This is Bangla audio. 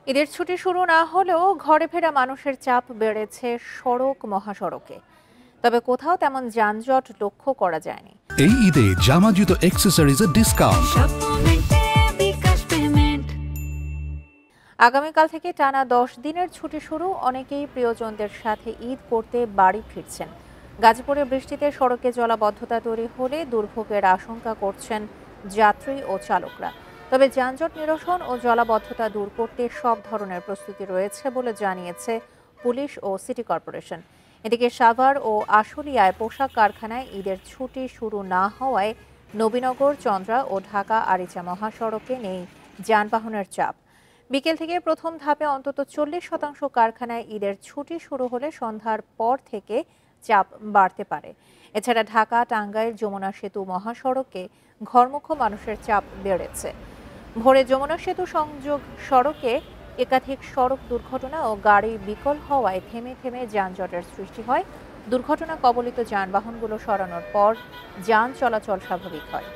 ঈদের ছুটি শুরু না হলেও ঘরে ফেরা মানুষের চাপ বেড়েছে সড়ক মহাসড়কে। তবে কোথাও তেমন যানজট লক্ষ্য করা যায়নি। এই ঈদে জামা জুতো অ্যাক্সেসরিজের ডিসকাউন্ট। আগামীকাল থেকে টানা 10 দিনের ছুটি শুরু। অনেকেই প্রিয়জনদের সাথে ঈদ করতে বাড়ি ফিরছেন। গাজীপুরে বৃষ্টিতে সড়কে জলাবদ্ধতা তৈরি হলে দুর্ভোগের আশঙ্কা করছেন যাত্রী ও চালকরা। তবে যানজট নিরসন ও জলাবদ্ধতা দূর করতে সব ধরনের প্রস্তুতি রয়েছে বলে জানিয়েছে পুলিশ ও সিটি কর্পোরেশন। এদিকে সাভার ও আশুলিয়ায় পোশাক কারখানায় ঈদের ছুটি শুরু না হওয়ায় নবীনগর, চন্দ্রা ও ঢাকা আরিচা মহাসড়কে নেই যানবাহনের চাপ। বিকেল থেকে প্রথম ধাপে অন্তত 40% কারখানায় ঈদের ছুটি শুরু হলে সন্ধ্যার পর থেকে চাপ বাড়তে পারে। এছাড়া ঢাকা, টাঙ্গাইল, যমুনা সেতু মহাসড়কে ঘরমুখো মানুষের চাপ বেড়েছে। ভোরে যমুনা সেতু সংযোগ সড়কে একাধিক সড়ক দুর্ঘটনা ও গাড়ি বিকল হওয়ায় থেমে থেমে যানজটের সৃষ্টি হয়। দুর্ঘটনা কবলিত যানবাহনগুলো সরানোর পর যান চলাচল স্বাভাবিক হয়।